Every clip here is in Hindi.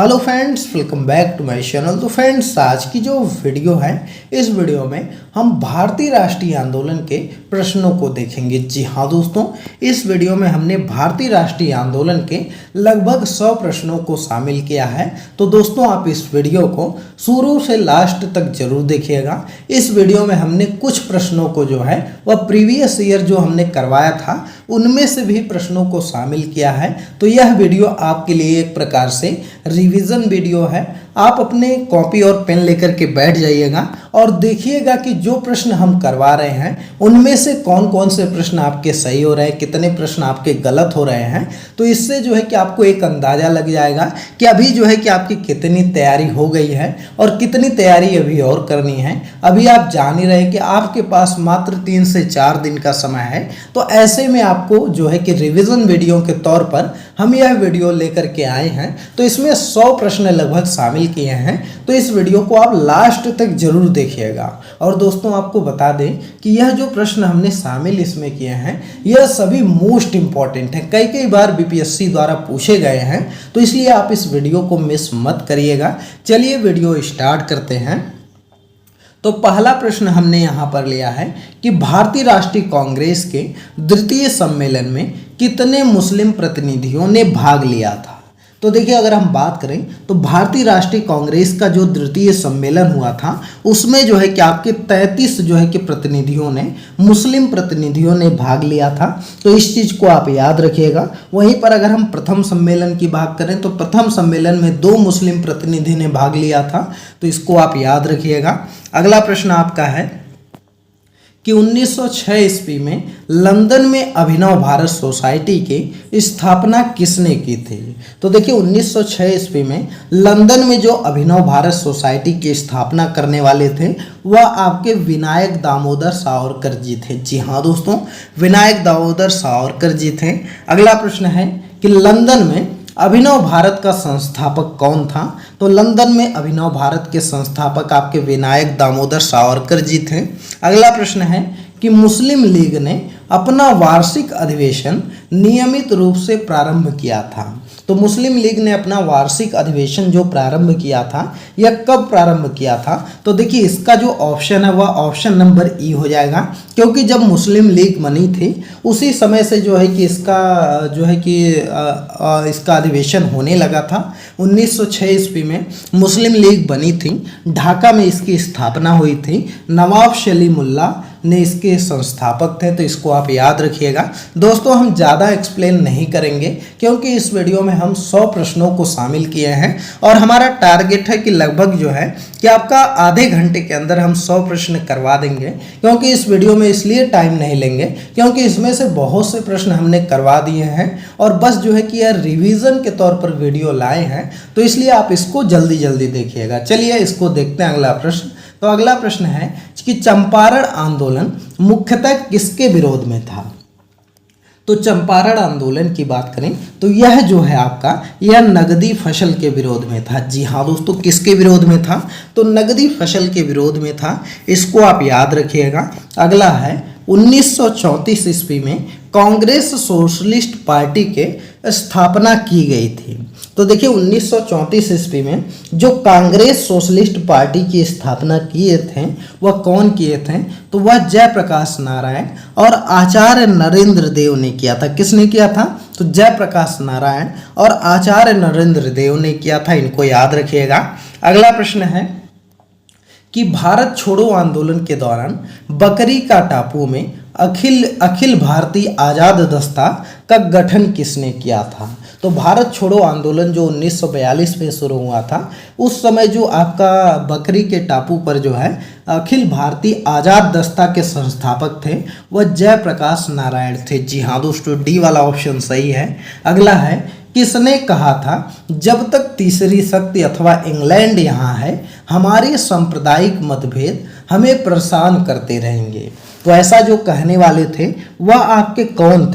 Hello friends, welcome back to my channel. तो फ्रेंड्स, आज की जो वीडियो है, इस वीडियो में हम भारतीय राष्ट्रीय आंदोलन के प्रश्नों को देखेंगे। जी हाँ दोस्तों, इस वीडियो में हमने भारतीय राष्ट्रीय आंदोलन के लगभग 100 प्रश्नों को शामिल किया है। तो दोस्तों, आप इस वीडियो को शुरू से लास्ट तक जरूर देखिएगा। इस वीडियो में हमने कुछ प्रश्नों को जो है वह प्रीवियस ईयर जो हमने करवाया था उनमें से भी प्रश्नों को शामिल किया है। तो यह वीडियो आपके लिए एक प्रकार से रिवीजन वीडियो है। आप अपने कॉपी और पेन लेकर के बैठ जाइएगा और देखिएगा कि जो प्रश्न हम करवा रहे हैं उनमें से कौन कौन से प्रश्न आपके सही हो रहे हैं, कितने प्रश्न आपके गलत हो रहे हैं। तो इससे जो है कि आपको एक अंदाज़ा लग जाएगा कि अभी जो है कि आपकी कितनी तैयारी हो गई है और कितनी तैयारी अभी और करनी है। अभी आप जान ही रहे कि आपके पास मात्र 3 से 4 दिन का समय है। तो ऐसे में आपको जो है कि रिवीजन वीडियो के तौर पर हम यह वीडियो लेकर के आए हैं। तो इसमें 100 प्रश्न लगभग शामिल किए हैं। तो इस वीडियो को आप लास्ट तक जरूर देखिएगा। और दोस्तों, आपको बता दें कि यह जो प्रश्न हमने शामिल इसमें किए हैं यह सभी मोस्ट इंपॉर्टेंट हैं, कई बार बीपीएससी द्वारा पूछे गए हैं। तो इसलिए आप इस वीडियो को मिस मत करिएगा। चलिए वीडियो स्टार्ट करते हैं। तो पहला प्रश्न हमने यहाँ पर लिया है कि भारतीय राष्ट्रीय कांग्रेस के द्वितीय सम्मेलन में कितने मुस्लिम प्रतिनिधियों ने भाग लिया था। तो देखिए, अगर हम बात करें तो भारतीय राष्ट्रीय कांग्रेस का जो द्वितीय सम्मेलन हुआ था उसमें जो है कि आपके 33 जो है कि प्रतिनिधियों ने, मुस्लिम प्रतिनिधियों ने भाग लिया था। तो इस चीज़ को आप याद रखिएगा। वहीं पर अगर हम प्रथम सम्मेलन की बात करें तो प्रथम सम्मेलन में 2 मुस्लिम प्रतिनिधि ने भाग लिया था। तो इसको आप याद रखिएगा। अगला प्रश्न आपका है कि 1906 ईस्वी में लंदन में अभिनव भारत सोसाइटी की स्थापना किसने की थी। तो देखिए, 1906 ईस्वी में लंदन में जो अभिनव भारत सोसाइटी की स्थापना करने वाले थे वह आपके विनायक दामोदर सावरकर जी थे। जी हाँ दोस्तों, विनायक दामोदर सावरकर जी थे। अगला प्रश्न है कि लंदन में अभिनव भारत का संस्थापक कौन था। तो लंदन में अभिनव भारत के संस्थापक आपके विनायक दामोदर सावरकर जी थे। अगला प्रश्न है कि मुस्लिम लीग ने अपना वार्षिक अधिवेशन नियमित रूप से प्रारंभ किया था। तो मुस्लिम लीग ने अपना वार्षिक अधिवेशन जो प्रारंभ किया था यह कब प्रारंभ किया था। तो देखिए, इसका जो ऑप्शन है वह ऑप्शन नंबर ई हो जाएगा, क्योंकि जब मुस्लिम लीग बनी थी उसी समय से जो है कि इसका जो है कि इसका अधिवेशन होने लगा था। 1906 ईस्वी में मुस्लिम लीग बनी थी, ढाका में इसकी स्थापना हुई थी, नवाब सलीमुल्लाह ने इसके संस्थापक थे। तो इसको आप याद रखिएगा। दोस्तों, हम ज़्यादा एक्सप्लेन नहीं करेंगे क्योंकि इस वीडियो में हम 100 प्रश्नों को शामिल किए हैं और हमारा टारगेट है कि लगभग जो है कि आपका आधे घंटे के अंदर हम 100 प्रश्न करवा देंगे। क्योंकि इस वीडियो में इसलिए टाइम नहीं लेंगे क्योंकि इसमें से बहुत से प्रश्न हमने करवा दिए हैं और बस जो है कि यह रिवीजन के तौर पर वीडियो लाए हैं। तो इसलिए आप इसको जल्दी जल्दी देखिएगा। चलिए इसको देखते हैं। अगला प्रश्न, तो अगला प्रश्न है कि चंपारण आंदोलन मुख्यतः किसके विरोध में था। तो चंपारण आंदोलन की बात करें तो यह जो है आपका यह नगदी फसल के विरोध में था। जी हाँ दोस्तों, किसके विरोध में था। तो नगदी फसल के विरोध में था। इसको आप याद रखिएगा। अगला है 1934 ईस्वी में कांग्रेस सोशलिस्ट पार्टी के स्थापना की गई थी। तो देखिए, 1934 ईस्वी में जो कांग्रेस सोशलिस्ट पार्टी की स्थापना किए थे वह कौन किए थे। तो वह जयप्रकाश नारायण और आचार्य नरेंद्र देव ने किया था। किसने किया था। तो जयप्रकाश नारायण और आचार्य नरेंद्र देव ने किया था। इनको याद रखिएगा। अगला प्रश्न है कि भारत छोड़ो आंदोलन के दौरान बकरी का टापू में अखिल भारतीय आज़ाद दस्ता का गठन किसने किया था। तो भारत छोड़ो आंदोलन जो 1942 में शुरू हुआ था उस समय जो आपका बकरी के टापू पर जो है अखिल भारतीय आज़ाद दस्ता के संस्थापक थे वह जयप्रकाश नारायण थे। जी हाँ दोस्तों, डी वाला ऑप्शन सही है। अगला है, किसने कहा था जब तक तीसरी शक्ति अथवा इंग्लैंड यहाँ है हमारे सांप्रदायिक मतभेद हमें परेशान करते रहेंगे। तो ऐसा जो कहने वाले थे वह आपके कौन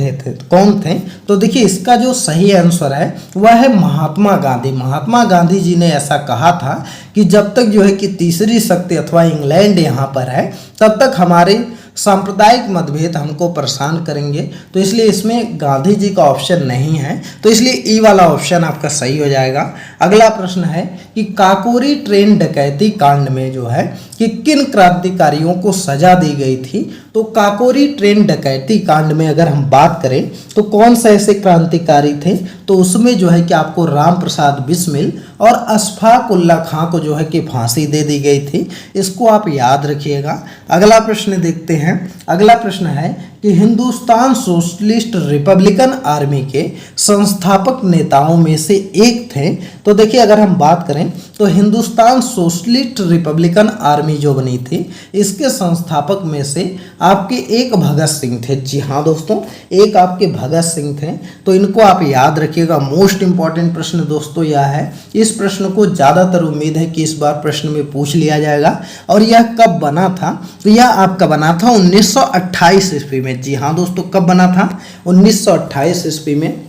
थे। तो देखिए, इसका जो सही आंसर है वह है महात्मा गांधी। महात्मा गांधी जी ने ऐसा कहा था कि जब तक जो है कि तीसरी शक्ति अथवा इंग्लैंड यहाँ पर है तब तक हमारे सांप्रदायिक मतभेद हमको परेशान करेंगे, तो इसलिए इसमें गांधी जी का ऑप्शन नहीं है, तो इसलिए ई वाला ऑप्शन आपका सही हो जाएगा। अगला प्रश्न है कि काकोरी ट्रेन डकैती कांड में जो है कि किन क्रांतिकारियों को सजा दी गई थी। तो काकोरी ट्रेन डकैती कांड में अगर हम बात करें तो कौन से ऐसे क्रांतिकारी थे, तो उसमें जो है कि आपको राम प्रसाद बिस्मिल और अशफाक उल्लाह खां को जो है कि फांसी दे दी गई थी। इसको आप याद रखिएगा। अगला प्रश्न देखते हैं। अगला प्रश्न है कि हिंदुस्तान सोशलिस्ट रिपब्लिकन आर्मी के संस्थापक नेताओं में से एक थे। तो देखिए अगर हम बात करें तो हिंदुस्तान सोशलिस्ट रिपब्लिकन आर्मी जो बनी थी, इसके संस्थापक में से आपके एक भगत सिंह थे। जी हाँ दोस्तों, एक आपके भगत सिंह थे, तो इनको आप याद रखिएगा। मोस्ट इंपॉर्टेंट प्रश्न दोस्तों यह है। इस प्रश्न को ज़्यादातर उम्मीद है कि इस बार प्रश्न में पूछ लिया जाएगा। और यह कब बना था, तो यह आपका बना था 1928 ईस्वी में। जी हाँ दोस्तों, कब बना था? 1928 ईस्वी में।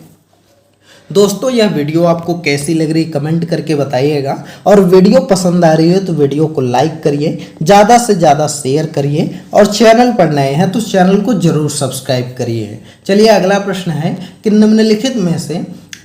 दोस्तों यह वीडियो आपको कैसी लग रही कमेंट करके बताइएगा, और वीडियो पसंद आ रही है तो वीडियो को लाइक करिए, ज़्यादा से ज़्यादा शेयर करिए, और चैनल पर नए हैं तो चैनल को जरूर सब्सक्राइब करिए। चलिए अगला प्रश्न है कि निम्नलिखित में से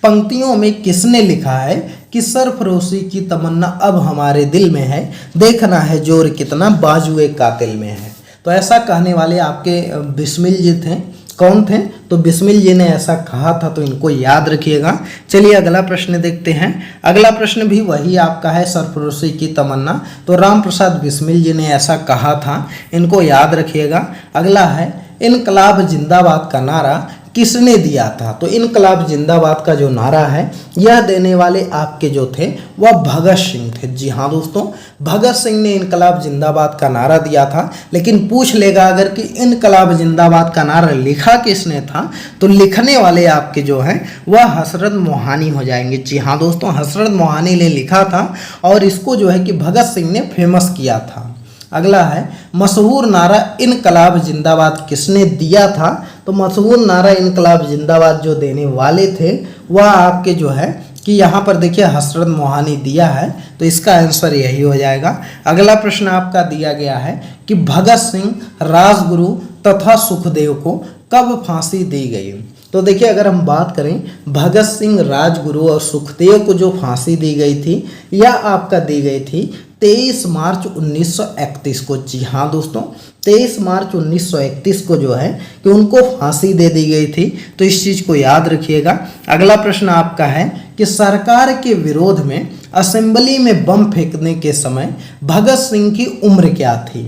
पंक्तियों में किसने लिखा है कि सरफरोशी की तमन्ना अब हमारे दिल में है, देखना है जोर कितना बाजुए कातिल में है। तो ऐसा कहने वाले आपके बिस्मिल जी थे। कौन थे? तो बिस्मिल जी ने ऐसा कहा था, तो इनको याद रखिएगा। चलिए अगला प्रश्न देखते हैं। अगला प्रश्न भी वही आपका है, सरफरोशी की तमन्ना, तो राम प्रसाद बिस्मिल जी ने ऐसा कहा था, इनको याद रखिएगा। अगला है इनकलाब जिंदाबाद का नारा किसने दिया था। तो इनकलाब जिंदाबाद का जो नारा है यह देने वाले आपके जो थे वह भगत सिंह थे। जी हाँ दोस्तों, भगत सिंह ने इनकलाब जिंदाबाद का नारा दिया था। लेकिन पूछ लेगा अगर कि इनकलाब जिंदाबाद का नारा लिखा किसने था, तो लिखने वाले आपके जो हैं वह हसरत मोहानी हो जाएंगे। जी हाँ दोस्तों, हसरत मोहानी ने लिखा था और इसको जो है कि भगत सिंह ने फेमस किया था। अगला है मशहूर नारा इनकलाब जिंदाबाद किसने दिया था। तो मशहूर नारा इनकलाब जिंदाबाद जो देने वाले थे वह आपके जो है कि यहाँ पर देखिए हसरत मोहानी दिया है, तो इसका आंसर यही हो जाएगा। अगला प्रश्न आपका दिया गया है कि भगत सिंह, राजगुरु तथा सुखदेव को कब फांसी दी गई। तो देखिए अगर हम बात करें भगत सिंह, राजगुरु और सुखदेव को जो फांसी दी गई थी यह आपका दी गई थी 23 मार्च 1931 को। जी हाँ दोस्तों, 23 मार्च 1931 को जो है कि उनको फांसी दे दी गई थी, तो इस चीज़ को याद रखिएगा। अगला प्रश्न आपका है कि सरकार के विरोध में असेंबली में बम फेंकने के समय भगत सिंह की उम्र क्या थी।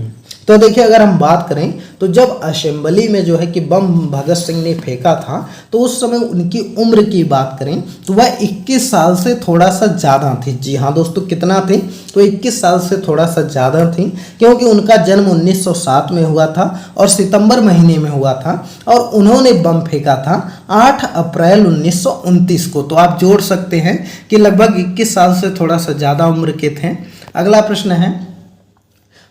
तो देखिए अगर हम बात करें तो जब असेंबली में जो है कि बम भगत सिंह ने फेंका था, तो उस समय उनकी उम्र की बात करें तो वह 21 साल से थोड़ा सा ज़्यादा थी। जी हाँ दोस्तों, कितना थी? तो 21 साल से थोड़ा सा ज़्यादा थी, क्योंकि उनका जन्म 1907 में हुआ था और सितंबर महीने में हुआ था, और उन्होंने बम फेंका था 8 अप्रैल 1929 को। तो आप जोड़ सकते हैं कि लगभग 21 साल से थोड़ा सा ज़्यादा उम्र के थे। अगला प्रश्न है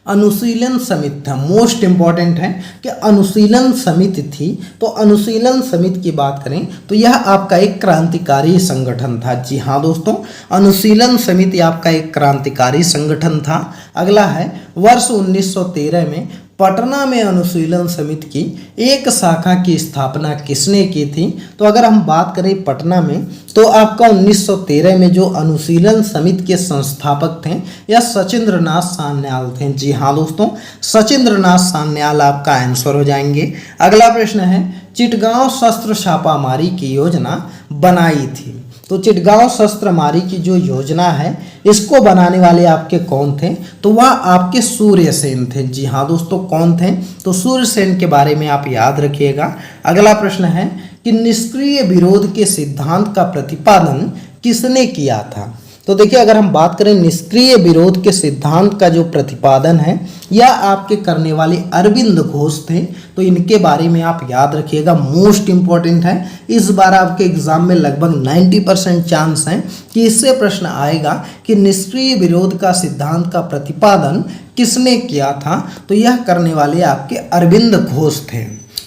अनुशीलन समिति था। मोस्ट इंपॉर्टेंट है कि अनुशीलन समिति थी। तो अनुशीलन समिति की बात करें तो यह आपका एक क्रांतिकारी संगठन था। जी हाँ दोस्तों, अनुशीलन समिति आपका एक क्रांतिकारी संगठन था। अगला है वर्ष 1913 में पटना में अनुशीलन समिति की एक शाखा की स्थापना किसने की थी। तो अगर हम बात करें पटना में तो आपका 1913 में जो अनुशीलन समिति के संस्थापक थे यह सचिंद्र नाथ सान्याल थे। जी हाँ दोस्तों, सचिंद्र नाथ सान्याल आपका आंसर हो जाएंगे। अगला प्रश्न है चिटगांव शस्त्र छापामारी की योजना बनाई थी। तो चिटगांव शस्त्रमारी की जो योजना है इसको बनाने वाले आपके कौन थे। तो वह आपके सूर्यसेन थे। जी हाँ दोस्तों, कौन थे? तो सूर्यसेन के बारे में आप याद रखिएगा। अगला प्रश्न है कि निष्क्रिय विरोध के सिद्धांत का प्रतिपादन किसने किया था। तो देखिए अगर हम बात करें निष्क्रिय विरोध के सिद्धांत का जो प्रतिपादन है यह आपके करने वाले अरविंद घोष थे। तो इनके बारे में आप याद रखिएगा, मोस्ट इंपॉर्टेंट है। इस बार आपके एग्जाम में लगभग 90% चांस है कि इससे प्रश्न आएगा कि निष्क्रिय विरोध का सिद्धांत का प्रतिपादन किसने किया था। तो यह करने वाले आपके अरविंद घोष थे।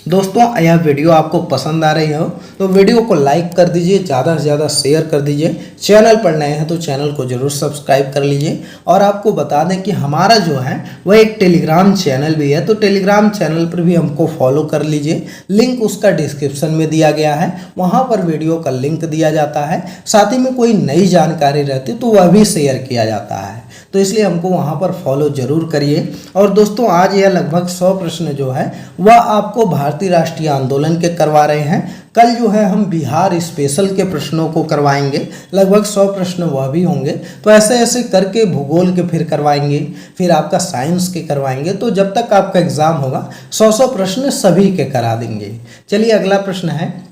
दोस्तों यह वीडियो आपको पसंद आ रही हो तो वीडियो को लाइक कर दीजिए, ज़्यादा से ज़्यादा शेयर कर दीजिए। चैनल पर नए हैं तो चैनल को जरूर सब्सक्राइब कर लीजिए। और आपको बता दें कि हमारा जो है वह एक टेलीग्राम चैनल भी है, तो टेलीग्राम चैनल पर भी हमको फॉलो कर लीजिए। लिंक उसका डिस्क्रिप्शन में दिया गया है, वहाँ पर वीडियो का लिंक दिया जाता है। साथ ही में कोई नई जानकारी रहती तो वह भी शेयर किया जाता है, तो इसलिए हमको वहाँ पर फॉलो जरूर करिए। और दोस्तों आज यह लगभग 100 प्रश्न जो है वह आपको भारतीय राष्ट्रीय आंदोलन के करवा रहे हैं। कल जो है हम बिहार स्पेशल के प्रश्नों को करवाएंगे, लगभग 100 प्रश्न वह भी होंगे। तो ऐसे ऐसे करके भूगोल के फिर करवाएंगे, फिर आपका साइंस के करवाएंगे। तो जब तक आपका एग्जाम होगा 100 प्रश्न सभी के करा देंगे। चलिए अगला प्रश्न है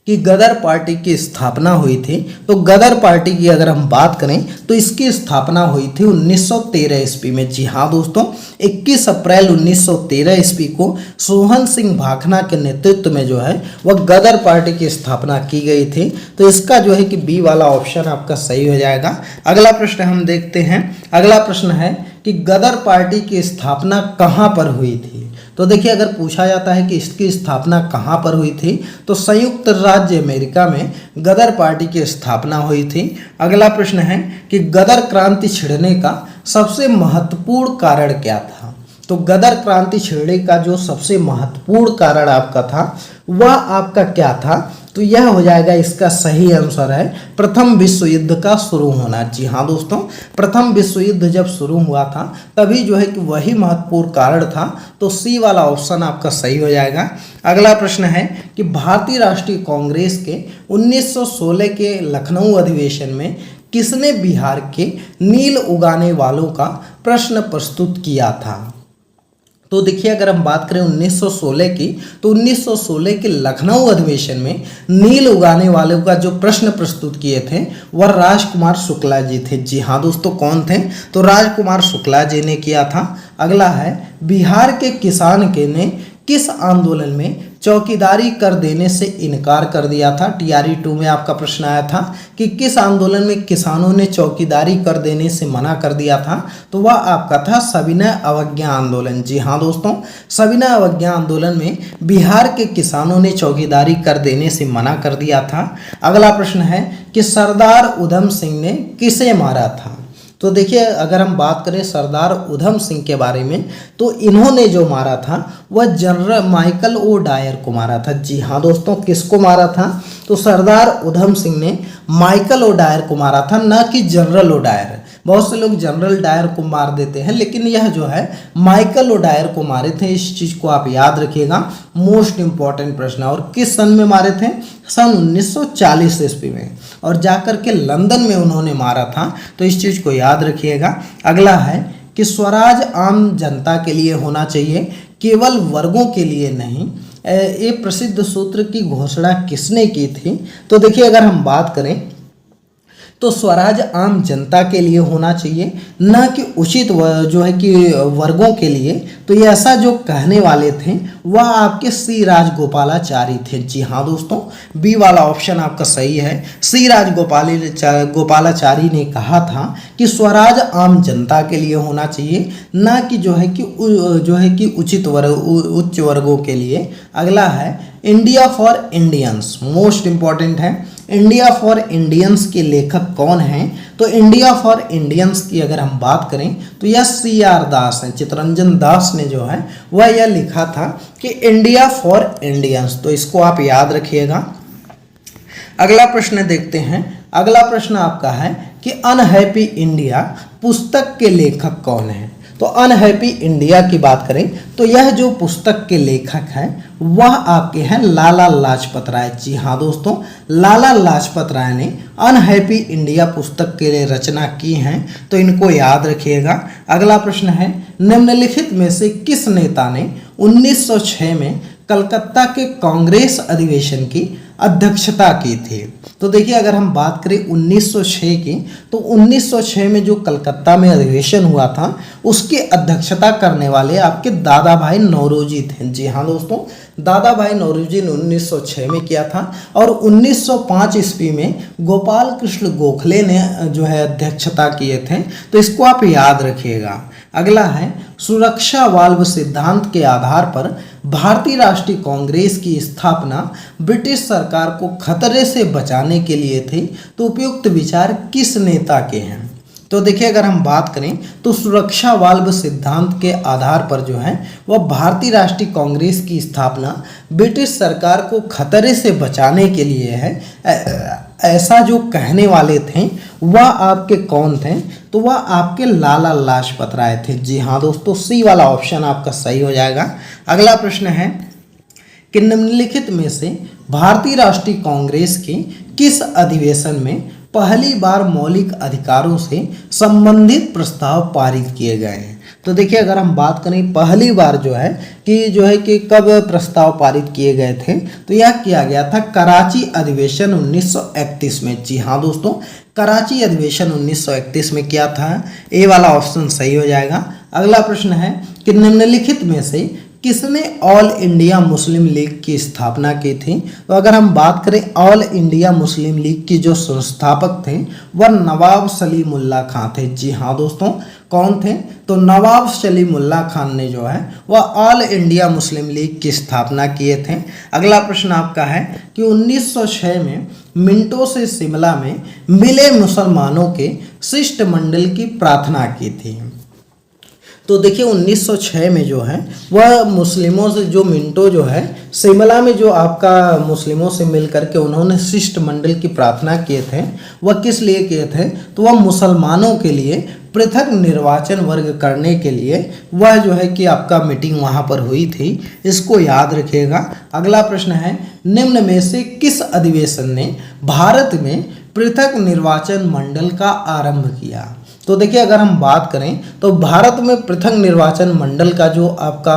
कि गदर पार्टी की स्थापना हुई थी। तो गदर पार्टी की अगर हम बात करें तो इसकी स्थापना हुई थी 1913 ईस्वी में। जी हाँ दोस्तों, 21 अप्रैल 1913 ईस्वी को सोहन सिंह भाखना के नेतृत्व में जो है वह गदर पार्टी की स्थापना की गई थी। तो इसका जो है कि बी वाला ऑप्शन आपका सही हो जाएगा। अगला प्रश्न हम देखते हैं। अगला प्रश्न है कि गदर पार्टी की स्थापना कहाँ पर हुई थी। तो देखिए अगर पूछा जाता है कि इसकी स्थापना कहाँ पर हुई थी तो संयुक्त राज्य अमेरिका में गदर पार्टी की स्थापना हुई थी। अगला प्रश्न है कि गदर क्रांति छिड़ने का सबसे महत्वपूर्ण कारण क्या था। तो गदर क्रांति छिड़ने का जो सबसे महत्वपूर्ण कारण आपका था वह आपका क्या था। तो यह हो जाएगा, इसका सही आंसर है प्रथम विश्व युद्ध का शुरू होना। जी हाँ दोस्तों, प्रथम विश्व युद्ध जब शुरू हुआ था तभी जो है कि वही महत्वपूर्ण कारण था। तो सी वाला ऑप्शन आपका सही हो जाएगा। अगला प्रश्न है कि भारतीय राष्ट्रीय कांग्रेस के 1916 के लखनऊ अधिवेशन में किसने बिहार के नील उगाने वालों का प्रश्न प्रस्तुत किया था। तो देखिए अगर हम बात करें 1916 की, तो 1916 के लखनऊ अधिवेशन में नील उगाने वालों का जो प्रश्न प्रस्तुत किए थे वह राजकुमार शुक्ला जी थे। जी हाँ दोस्तों, कौन थे तो राजकुमार शुक्ला जी ने किया था। अगला है बिहार के किसान के ने किस आंदोलन में चौकीदारी कर देने से इनकार कर दिया था। टीआरई 2 में आपका प्रश्न आया था कि किस आंदोलन में किसानों ने चौकीदारी कर देने से मना कर दिया था। तो वह आपका था सविनय अवज्ञा आंदोलन। जी हाँ दोस्तों, सविनय अवज्ञा आंदोलन में बिहार के किसानों ने चौकीदारी कर देने से मना कर दिया था। अगला प्रश्न है कि सरदार उधम सिंह ने किसे मारा था। तो देखिए अगर हम बात करें सरदार उधम सिंह के बारे में तो इन्होंने जो मारा था वह जनरल माइकल ओ डायर को मारा था। जी हाँ दोस्तों, किसको मारा था तो सरदार उधम सिंह ने माइकल ओ डायर को मारा था, न कि जनरल ओ डायर। बहुत से लोग जनरल डायर को मार देते हैं, लेकिन यह जो है माइकल ओ डायर को मारे थे। इस चीज़ को आप याद रखिएगा, मोस्ट इंपॉर्टेंट प्रश्न। और किस सन में मारे थे, सन 1940 ईस्वी में, और जाकर के लंदन में उन्होंने मारा था। तो इस चीज़ को याद रखिएगा। अगला है कि स्वराज आम जनता के लिए होना चाहिए, केवल वर्गों के लिए नहीं। ये प्रसिद्ध सूत्र की घोषणा किसने की थी। तो देखिए अगर हम बात करें तो स्वराज आम जनता के लिए होना चाहिए, न कि उचित जो है कि वर्गों के लिए। तो ये ऐसा जो कहने वाले थे वह आपके सी राजगोपालाचारी थे। जी हाँ दोस्तों, बी वाला ऑप्शन आपका सही है। सी राजगोपालाचारी ने कहा था कि स्वराज आम जनता के लिए होना चाहिए, न कि जो है कि उच्च वर्गों के लिए। अगला है India for Indians, most important है। इंडिया फॉर इंडियंस के लेखक कौन हैं। तो इंडिया फॉर इंडियंस की अगर हम बात करें तो यह CR दास हैं। चित्तरंजन दास ने जो है वह यह लिखा था कि इंडिया फॉर इंडियंस। तो इसको आप याद रखिएगा। अगला प्रश्न देखते हैं। अगला प्रश्न आपका है कि अनहैप्पी इंडिया पुस्तक के लेखक कौन है। तो अनहैप्पी इंडिया की बात करें तो यह जो पुस्तक के लेखक हैं वह आपके हैं लाला लाजपत राय। जी हाँ दोस्तों, लाला लाजपत राय ने अनहैप्पी इंडिया पुस्तक के लिए रचना की हैं। तो इनको याद रखिएगा। अगला प्रश्न है निम्नलिखित में से किस नेता ने 1906 में कलकत्ता के कांग्रेस अधिवेशन की अध्यक्षता की थी। तो देखिए अगर हम बात करें 1906 की, तो 1906 में जो कलकत्ता में अधिवेशन हुआ था उसकी अध्यक्षता करने वाले आपके दादा भाई नौरोजी थे। जी हाँ दोस्तों, दादा भाई नौरोजी ने 1906 में किया था। और 1905 ईस्वी में गोपाल कृष्ण गोखले ने जो है अध्यक्षता किए थे। तो इसको आप याद रखिएगा। अगला है सुरक्षा वाल्व सिद्धांत के आधार पर भारतीय राष्ट्रीय कांग्रेस की स्थापना ब्रिटिश सरकार को खतरे से बचाने के लिए थी, तो उपयुक्त विचार किस नेता के हैं? तो देखिए अगर हम बात करें तो सुरक्षा वाल्व सिद्धांत के आधार पर जो है वह भारतीय राष्ट्रीय कांग्रेस की स्थापना ब्रिटिश सरकार को खतरे से बचाने के लिए है। ऐसा जो कहने वाले थे वह आपके कौन थे? तो वह आपके लाला लाजपत राय थे। जी हाँ दोस्तों, सी वाला ऑप्शन आपका सही हो जाएगा। अगला प्रश्न है कि निम्नलिखित में से भारतीय राष्ट्रीय कांग्रेस के किस अधिवेशन में पहली बार मौलिक अधिकारों से संबंधित प्रस्ताव पारित किए गए हैं? तो देखिए अगर हम बात करें पहली बार जो है कि कब प्रस्ताव पारित किए गए थे, तो यह किया गया था कराची अधिवेशन 1931 में। जी हाँ दोस्तों, कराची अधिवेशन 1931 में किया था। ए वाला ऑप्शन सही हो जाएगा। अगला प्रश्न है कि निम्नलिखित में से किसने ऑल इंडिया मुस्लिम लीग की स्थापना की थी? तो अगर हम बात करें ऑल इंडिया मुस्लिम लीग की जो संस्थापक थे वह नवाब सलीमुल्लाह खान थे। जी हाँ दोस्तों, कौन थे? तो नवाब सलीमुल्लाह खान ने जो है वह ऑल इंडिया मुस्लिम लीग की स्थापना किए थे। अगला प्रश्न आपका है कि 1906 में मिंटो से शिमला में मिले मुसलमानों के शिष्टमंडल की प्रार्थना की थी। तो देखिए 1906 में जो है वह मुस्लिमों से जो मिंटो जो है शिमला में जो आपका मुस्लिमों से मिल करके उन्होंने शिष्टमंडल की प्रार्थना किए थे, वह किस लिए किए थे? तो वह मुसलमानों के लिए पृथक निर्वाचन वर्ग करने के लिए वह जो है कि आपका मीटिंग वहाँ पर हुई थी। इसको याद रखिएगा। अगला प्रश्न है निम्न में से किस अधिवेशन ने भारत में पृथक निर्वाचन मंडल का आरंभ किया? तो देखिए अगर हम बात करें तो भारत में पृथक निर्वाचन मंडल का जो आपका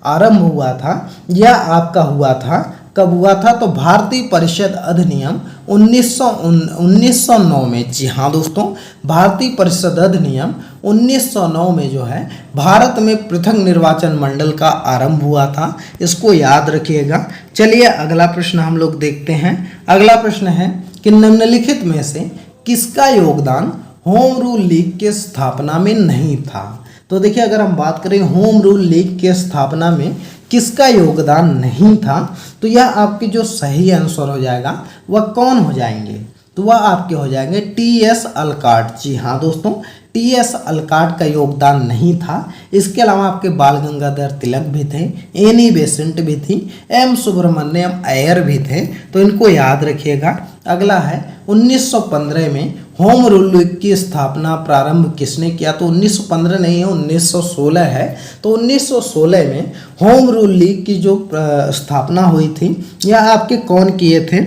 आरंभ हुआ था यह आपका हुआ था, कब हुआ था? तो भारतीय परिषद अधिनियम 1909 में। जी हाँ दोस्तों, भारतीय परिषद अधिनियम 1909 में जो है भारत में पृथक निर्वाचन मंडल का आरंभ हुआ था। इसको याद रखिएगा। चलिए अगला प्रश्न हम लोग देखते हैं। अगला प्रश्न है कि निम्नलिखित में से किसका योगदान होम रूल लीग के स्थापना में नहीं था? तो देखिए अगर हम बात करें होम रूल लीग के स्थापना में किसका योगदान नहीं था, तो यह आपके जो सही आंसर हो जाएगा वह कौन हो जाएंगे? तो वह आपके हो जाएंगे टी.एस. अलकाट। जी हाँ दोस्तों, टी.एस. अलकाट का योगदान नहीं था। इसके अलावा आपके बाल गंगाधर तिलक भी थे, एनी बेसेंट भी थी, एम सुब्रमण्यम अय्यर भी थे। तो इनको याद रखिएगा। अगला है 1915 में होम रूल लीग की स्थापना प्रारंभ किसने किया? तो 1915 नहीं है, 1916 है। तो 1916 में होम रूल लीग की जो स्थापना हुई थी यह आपके कौन किए थे?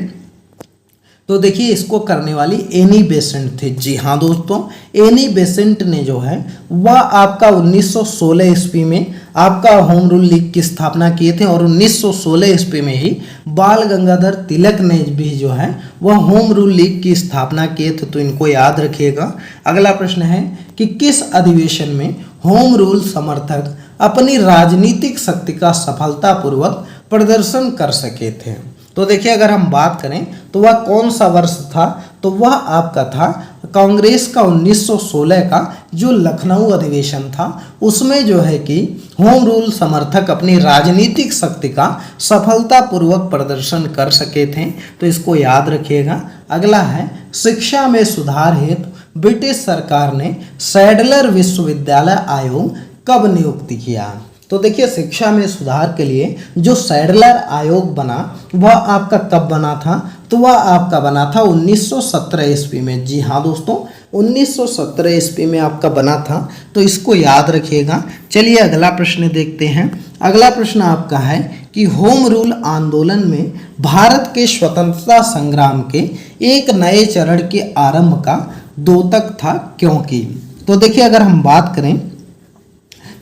तो देखिए इसको करने वाली एनी बेसेंट थे। जी हाँ दोस्तों, एनी बेसेंट ने जो है वह आपका 1916 ईस्वी में आपका होम रूल लीग की स्थापना किए थे और 1916 ईस्वी में ही बाल गंगाधर तिलक ने भी जो है वह होम रूल लीग की स्थापना किए थे। तो इनको याद रखिएगा। अगला प्रश्न है कि किस अधिवेशन में होम रूल समर्थक अपनी राजनीतिक शक्ति का सफलतापूर्वक प्रदर्शन कर सके थे? तो देखिए अगर हम बात करें तो वह कौन सा वर्ष था? तो वह आपका था कांग्रेस का 1916 का जो लखनऊ अधिवेशन था, उसमें जो है कि होम रूल समर्थक अपनी राजनीतिक शक्ति का सफलतापूर्वक प्रदर्शन कर सके थे। तो इसको याद रखिएगा। अगला है शिक्षा में सुधार हेतु ब्रिटिश सरकार ने सैडलर विश्वविद्यालय आयोग कब नियुक्त किया? तो देखिए शिक्षा में सुधार के लिए जो सैडलर आयोग बना वह आपका कब बना था? तो वह आपका बना था 1917 ईस्वी में। जी हाँ दोस्तों, 1917 ईस्वी में आपका बना था। तो इसको याद रखिएगा। चलिए अगला प्रश्न देखते हैं। अगला प्रश्न आपका है कि होम रूल आंदोलन में भारत के स्वतंत्रता संग्राम के एक नए चरण के आरंभ का द्योतक था क्योंकि? तो देखिए अगर हम बात करें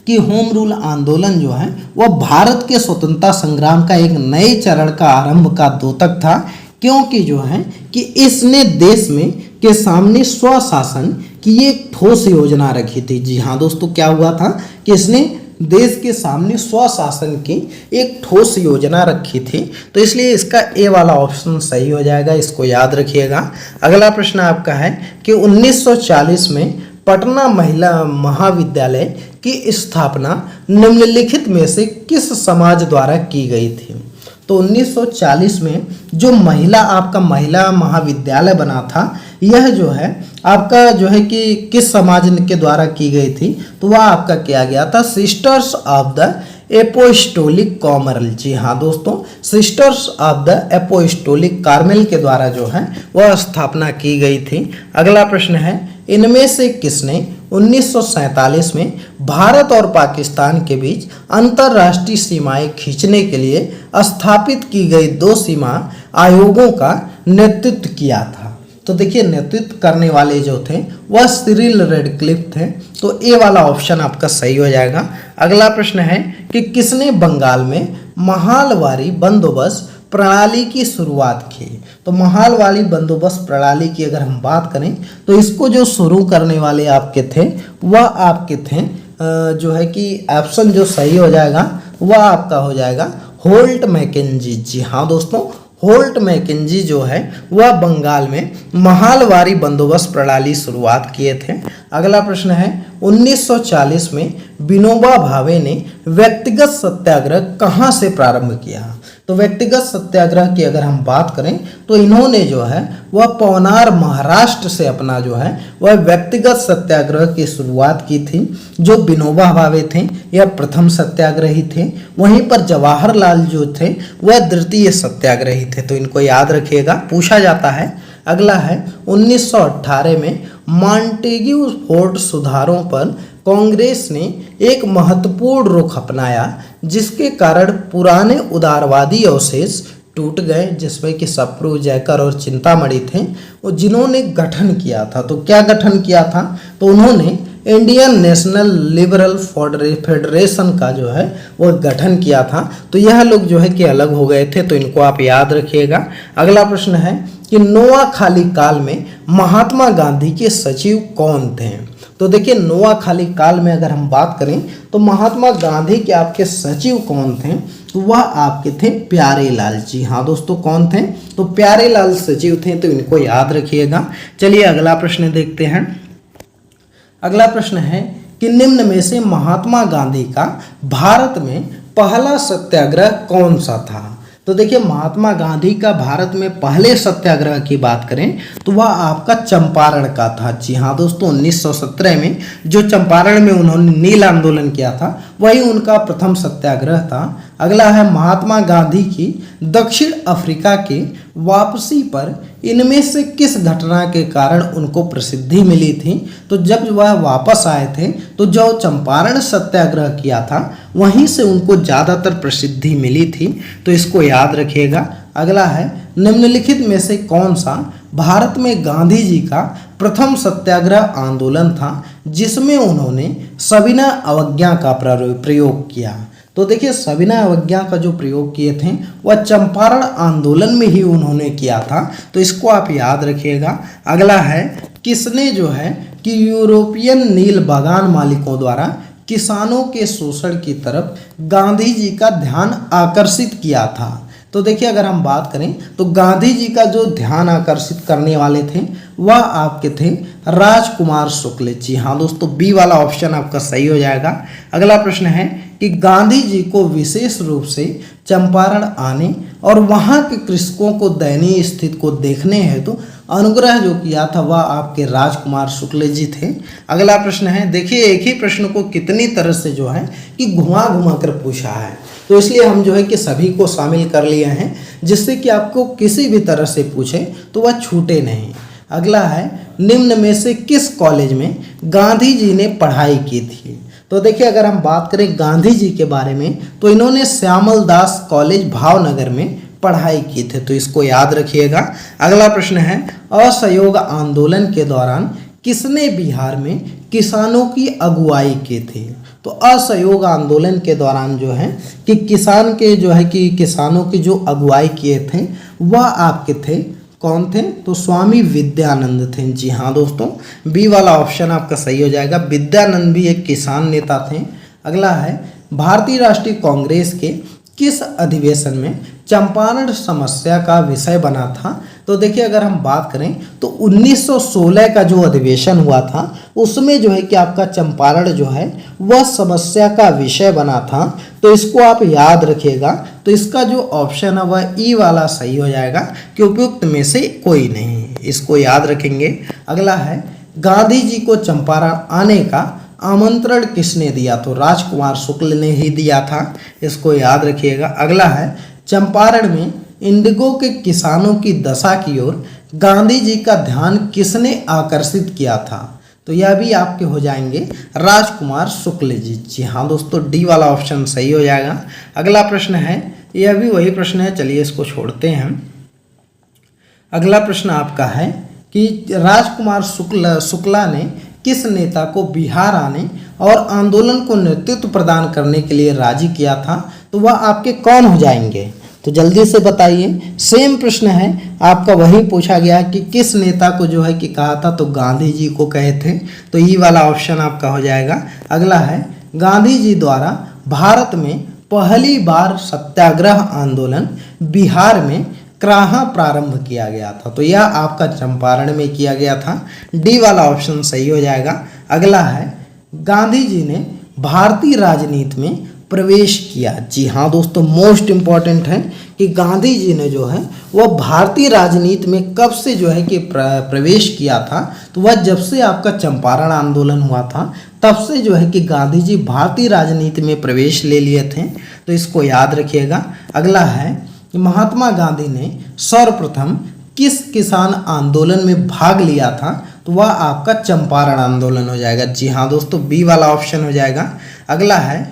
कि होम रूल आंदोलन जो है वह भारत के स्वतंत्रता संग्राम का एक नए चरण का आरंभ का द्योतक था, क्योंकि जो है कि इसने देश में के सामने स्वशासन की एक ठोस योजना रखी थी। जी हाँ दोस्तों, क्या हुआ था कि इसने देश के सामने स्वशासन की एक ठोस योजना रखी थी। तो इसलिए इसका ए वाला ऑप्शन सही हो जाएगा। इसको याद रखिएगा। अगला प्रश्न आपका है कि 1940 में पटना महिला महाविद्यालय की स्थापना निम्नलिखित में से किस समाज द्वारा की गई थी? तो 1940 में जो आपका महिला महाविद्यालय बना था, यह जो है आपका जो है कि किस समाज के द्वारा की गई थी? तो वह आपका किया गया था sisters of the apostolic Carmel. जी हाँ दोस्तों, sisters of the apostolic Carmel के द्वारा जो है वह स्थापना की गई थी। अगला प्रश्न है, इनमें से किसने 1947 में भारत और पाकिस्तान के बीच अंतर्राष्ट्रीय सीमाएं खींचने के लिए स्थापित की गई 2 सीमा आयोगों का नेतृत्व किया था? तो देखिए, नेतृत्व करने वाले जो थे वह सिरिल रेडक्लिफ थे। तो ए वाला ऑप्शन आपका सही हो जाएगा। अगला प्रश्न है कि किसने बंगाल में महालवारी बंदोबस्त प्रणाली की शुरुआत की? तो महालवारी बंदोबस्त प्रणाली की अगर हम बात करें तो इसको जो शुरू करने वाले आपके थे वह आपके थे जो है कि ऑप्शन जो सही हो जाएगा वह आपका हो जाएगा होल्ट मैकेंजी। जी हाँ दोस्तों, होल्ट मैकेंजी जो है वह बंगाल में महालवारी बंदोबस्त प्रणाली शुरुआत किए थे। अगला प्रश्न है, 1940 में विनोबा भावे ने व्यक्तिगत सत्याग्रह कहाँ से प्रारंभ किया? तो व्यक्तिगत सत्याग्रह की अगर हम बात करें तो इन्होंने जो है वह पवनार महाराष्ट्र से अपना जो है वह व्यक्तिगत सत्याग्रह की शुरुआत की थी। जो विनोबा भावे थे यह प्रथम सत्याग्रही थे, वहीं पर जवाहरलाल जो थे वह द्वितीय सत्याग्रही थे। तो इनको याद रखिएगा, पूछा जाता है। अगला है, 1918 में मॉन्टेग्यू फोर्ट सुधारों पर कांग्रेस ने एक महत्वपूर्ण रुख अपनाया जिसके कारण पुराने उदारवादी अवशेष टूट गए, जिसमें कि सप्रू, जयकर और चिंतामणि थे, वो जिन्होंने गठन किया था। तो क्या गठन किया था? तो उन्होंने इंडियन नेशनल लिबरल फेडरेशन का जो है वो गठन किया था। तो यह लोग जो है कि अलग हो गए थे, तो इनको आप याद रखिएगा। अगला प्रश्न है कि नोआखाली काल में महात्मा गांधी के सचिव कौन थे? तो देखिए, नोआखाली काल में अगर हम बात करें तो महात्मा गांधी के आपके सचिव कौन थे? तो वह आपके थे प्यारेलाल। जी हाँ दोस्तों, कौन थे? तो प्यारेलाल सचिव थे, तो इनको याद रखिएगा। चलिए अगला प्रश्न देखते हैं। अगला प्रश्न है कि निम्न में से महात्मा गांधी का भारत में पहला सत्याग्रह कौन सा था? तो देखिए, महात्मा गांधी का भारत में पहले सत्याग्रह की बात करें तो वह आपका चंपारण का था। जी हाँ दोस्तों, 1917 में जो चंपारण में उन्होंने नील आंदोलन किया था वही उनका प्रथम सत्याग्रह था। अगला है, महात्मा गांधी की दक्षिण अफ्रीका के वापसी पर इनमें से किस घटना के कारण उनको प्रसिद्धि मिली थी? तो जब वह वापस आए थे तो जो चंपारण सत्याग्रह किया था वहीं से उनको ज़्यादातर प्रसिद्धि मिली थी, तो इसको याद रखिएगा। अगला है, निम्नलिखित में से कौन सा भारत में गांधी जी का प्रथम सत्याग्रह आंदोलन था जिसमें उन्होंने सविनय अवज्ञा का प्रयोग किया? तो देखिए, सविनय अवज्ञा का जो प्रयोग किए थे वह चंपारण आंदोलन में ही उन्होंने किया था, तो इसको आप याद रखिएगा। अगला है, किसने जो है कि यूरोपियन नील बागान मालिकों द्वारा किसानों के शोषण की तरफ गांधी जी का ध्यान आकर्षित किया था? तो देखिए, अगर हम बात करें तो गांधी जी का जो ध्यान आकर्षित करने वाले थे वह आपके थे राजकुमार शुक्ल। जी हाँ दोस्तों, बी वाला ऑप्शन आपका सही हो जाएगा। अगला प्रश्न है कि गांधी जी को विशेष रूप से चंपारण आने और वहाँ के कृषकों को दयनीय स्थिति को देखने हेतु अनुग्रह जो किया था वह आपके राजकुमार शुक्ल जी थे। अगला प्रश्न है, देखिए एक ही प्रश्न को कितनी तरह से जो है कि घुमा घुमा कर पूछा है, तो इसलिए हम जो है कि सभी को शामिल कर लिए हैं जिससे कि आपको किसी भी तरह से पूछे तो वह छूटे नहीं। अगला है, निम्न में से किस कॉलेज में गांधी जी ने पढ़ाई की थी? तो देखिए, अगर हम बात करें गांधी जी के बारे में तो इन्होंने श्यामल दास कॉलेज भावनगर में पढ़ाई की थी, तो इसको याद रखिएगा। अगला प्रश्न है, असहयोग आंदोलन के दौरान किसने बिहार में किसानों की अगुवाई की थी? तो असहयोग आंदोलन के दौरान जो है कि किसान के जो है कि किसानों की जो अगुवाई किए थे वह आपके थे, कौन थे? तो स्वामी विद्यानंद थे। जी हाँ दोस्तों, बी वाला ऑप्शन आपका सही हो जाएगा। विद्यानंद भी एक किसान नेता थे। अगला है, भारतीय राष्ट्रीय कांग्रेस के किस अधिवेशन में चंपारण समस्या का विषय बना था? तो देखिए, अगर हम बात करें तो 1916 का जो अधिवेशन हुआ था उसमें जो है कि आपका चंपारण जो है वह समस्या का विषय बना था। तो इसको आप याद रखिएगा। तो इसका जो ऑप्शन है वह ई वाला सही हो जाएगा कि उपयुक्त में से कोई नहीं, इसको याद रखेंगे। अगला है गांधी जी को चंपारण आने का आमंत्रण किसने दिया? तो राजकुमार शुक्ल ने ही दिया था, इसको याद रखिएगा। अगला है चंपारण में इंडिगो के किसानों की दशा की ओर गांधी जी का ध्यान किसने आकर्षित किया था? तो यह भी आपके हो जाएंगे राजकुमार शुक्ल जी। जी हाँ दोस्तों, डी वाला ऑप्शन सही हो जाएगा। अगला प्रश्न है, यह भी वही प्रश्न है, चलिए इसको छोड़ते हैं। अगला प्रश्न आपका है कि राजकुमार शुक्ला ने किस नेता को बिहार आने और आंदोलन को नेतृत्व प्रदान करने के लिए राजी किया था? तो वह आपके कौन हो जाएंगे? तो जल्दी से बताइए। सेम प्रश्न है आपका, वही पूछा गया कि किस नेता को जो है कि कहा था? तो गांधी जी को कहे थे। तो ये वाला ऑप्शन आपका हो जाएगा। अगला है गांधी जी द्वारा भारत में पहली बार सत्याग्रह आंदोलन बिहार में कहाँ प्रारंभ किया गया था? तो यह आपका चंपारण में किया गया था। डी वाला ऑप्शन सही हो जाएगा। अगला है गांधी जी ने भारतीय राजनीति में प्रवेश किया। जी हाँ दोस्तों, मोस्ट इम्पॉर्टेंट है कि गांधी जी ने जो है वह भारतीय राजनीति में कब से जो है कि प्रवेश किया था? तो वह जब से आपका चंपारण आंदोलन हुआ था तब से जो है कि गांधी जी भारतीय राजनीति में प्रवेश ले लिए थे। तो इसको याद रखिएगा। अगला है कि महात्मा गांधी ने सर्वप्रथम किस किसान आंदोलन में भाग लिया था? तो वह आपका चंपारण आंदोलन हो जाएगा। जी हाँ दोस्तों, बी वाला ऑप्शन हो जाएगा। अगला है,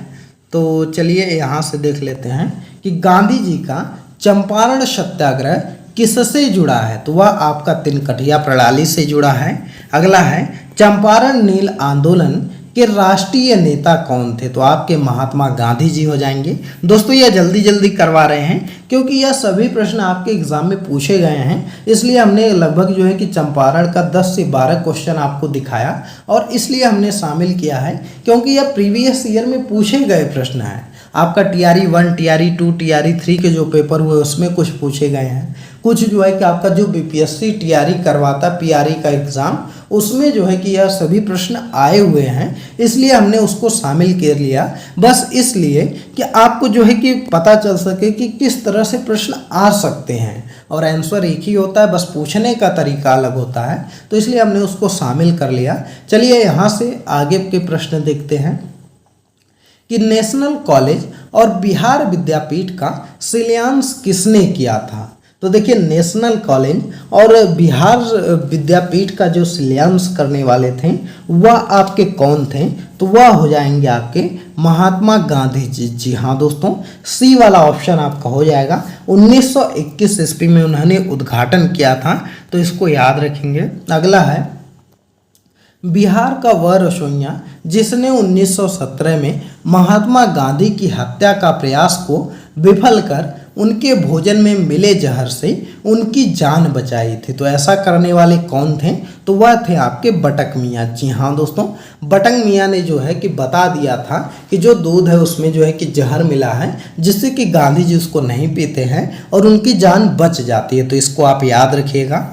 तो चलिए यहाँ से देख लेते हैं कि गांधी जी का चंपारण सत्याग्रह किससे जुड़ा है? तो वह आपका तिनकठिया प्रणाली से जुड़ा है। अगला है चंपारण नील आंदोलन के राष्ट्रीय नेता कौन थे? तो आपके महात्मा गांधी जी हो जाएंगे। दोस्तों यह जल्दी जल्दी करवा रहे हैं क्योंकि यह सभी प्रश्न आपके एग्जाम में पूछे गए हैं, इसलिए हमने लगभग जो है कि चंपारण का 10 से 12 क्वेश्चन आपको दिखाया और इसलिए हमने शामिल किया है क्योंकि यह प्रीवियस ईयर में पूछे गए प्रश्न हैं। आपका TRE 1, TRE 2, TRE 3 के जो पेपर हुए उसमें कुछ पूछे गए हैं, कुछ जो है कि आपका जो BPSC TRE करवाता PRE का एग्ज़ाम उसमें जो है कि यह सभी प्रश्न आए हुए हैं, इसलिए हमने उसको शामिल कर लिया। बस इसलिए कि आपको जो है कि पता चल सके कि किस तरह से प्रश्न आ सकते हैं और आंसर एक ही होता है, बस पूछने का तरीका अलग होता है, तो इसलिए हमने उसको शामिल कर लिया। चलिए यहाँ से आगे के प्रश्न देखते हैं कि नेशनल कॉलेज और बिहार विद्यापीठ का शिलान्यास किसने किया था? तो देखिए नेशनल कॉलेज और बिहार विद्यापीठ का जो शिलान्यास करने वाले थे वह आपके कौन थे? तो वह हो जाएंगे आपके महात्मा गांधी जी। जी हाँ दोस्तों, सी वाला ऑप्शन आपका हो जाएगा। 1921 ईस्वी में उन्होंने उद्घाटन किया था, तो इसको याद रखेंगे। अगला है बिहार का वह रसोइया जिसने 1917 में महात्मा गांधी की हत्या का प्रयास को विफल कर उनके भोजन में मिले जहर से उनकी जान बचाई थी। तो ऐसा करने वाले कौन थे? तो वह थे आपके बटक मियाँ। जी हाँ दोस्तों, बटक मियाँ ने जो है कि बता दिया था कि जो दूध है उसमें जो है कि जहर मिला है जिससे कि गांधी जी उसको नहीं पीते हैं और उनकी जान बच जाती है। तो इसको आप याद रखिएगा।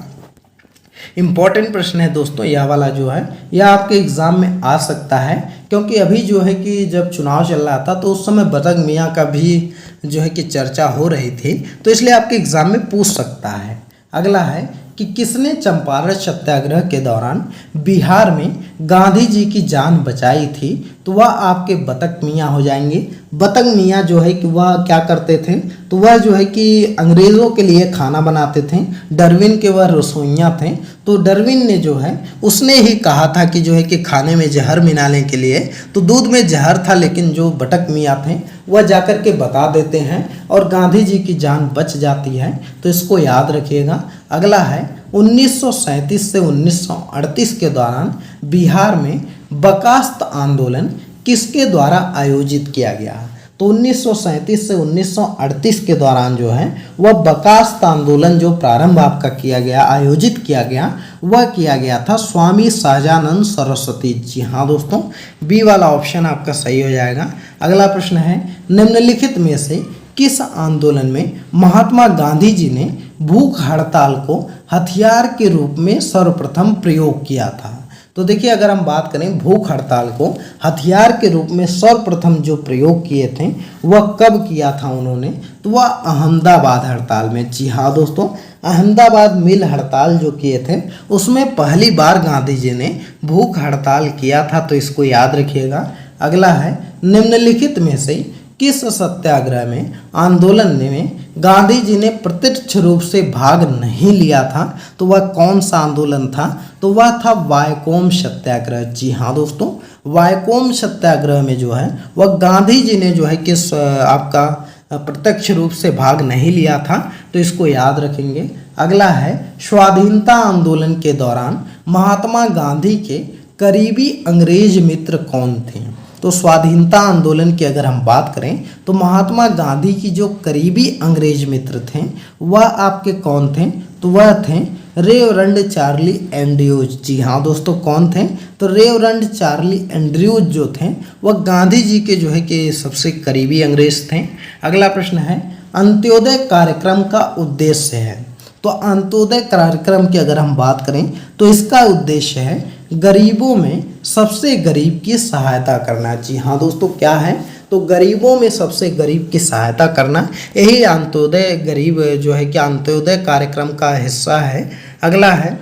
इम्पॉर्टेंट प्रश्न है दोस्तों, यह वाला जो है यह आपके एग्जाम में आ सकता है क्योंकि अभी जो है कि जब चुनाव चल रहा था तो उस समय बटक मियाँ का भी जो है कि चर्चा हो रही थी, तो इसलिए आपके एग्जाम में पूछ सकता है। अगला है कि किसने चंपारण सत्याग्रह के दौरान बिहार में गांधी जी की जान बचाई थी? तो वह आपके बटक मियाँ हो जाएंगे। बटक मियाँ जो है कि वह क्या करते थे? तो वह जो है कि अंग्रेज़ों के लिए खाना बनाते थे। डार्विन के वह रसोइया थे, तो डार्विन ने जो है उसने ही कहा था कि जो है कि खाने में जहर मिलाने के लिए, तो दूध में जहर था, लेकिन जो बटक मियाँ थे वह जाकर के बता देते हैं और गांधी जी की जान बच जाती है। तो इसको याद रखिएगा। अगला है 1937 से 1938 के दौरान बिहार में बर्खास्त आंदोलन किसके द्वारा आयोजित किया गया? तो 1937 से 1938 के दौरान जो है वह बर्खास्त आंदोलन जो प्रारंभ आपका किया गया, आयोजित किया गया, वह किया गया था स्वामी सहजानंद सरस्वती। जी हाँ दोस्तों, बी वाला ऑप्शन आपका सही हो जाएगा। अगला प्रश्न है निम्नलिखित में से किस आंदोलन में महात्मा गांधी जी ने भूख हड़ताल को हथियार के रूप में सर्वप्रथम प्रयोग किया था? तो देखिए अगर हम बात करें भूख हड़ताल को हथियार के रूप में सर्वप्रथम जो प्रयोग किए थे वह कब किया था उन्होंने, तो वह अहमदाबाद हड़ताल में। जी हाँ दोस्तों, अहमदाबाद मिल हड़ताल जो किए थे उसमें पहली बार गांधी जी ने भूख हड़ताल किया था, तो इसको याद रखिएगा। अगला है निम्नलिखित में से किस सत्याग्रह में आंदोलन में गांधी जी ने प्रत्यक्ष रूप से भाग नहीं लिया था, तो वह कौन सा आंदोलन था, तो वह था वायकोम सत्याग्रह। जी हाँ दोस्तों, वायकोम सत्याग्रह में जो है वह गांधी जी ने जो है किस आपका प्रत्यक्ष रूप से भाग नहीं लिया था, तो इसको याद रखेंगे। अगला है स्वाधीनता आंदोलन के दौरान महात्मा गांधी के करीबी अंग्रेज मित्र कौन थे, तो स्वाधीनता आंदोलन की अगर हम बात करें तो महात्मा गांधी की जो करीबी अंग्रेज मित्र थे वह आपके कौन थे, तो वह थे रेवरेंड चार्ली एंड्रयूज। जी हाँ दोस्तों, कौन थे, तो रेवरेंड चार्ली एंड्रयूज जो थे वह गांधी जी के जो है कि सबसे करीबी अंग्रेज थे। अगला प्रश्न है अंत्योदय कार्यक्रम का उद्देश्य है, तो अंत्योदय कार्यक्रम की अगर हम बात करें तो इसका उद्देश्य है गरीबों में सबसे गरीब की सहायता करना। जी हाँ दोस्तों, क्या है, तो गरीबों में सबसे गरीब की सहायता करना, यही अंत्योदय गरीब जो है कि अंत्योदय कार्यक्रम का हिस्सा है। अगला है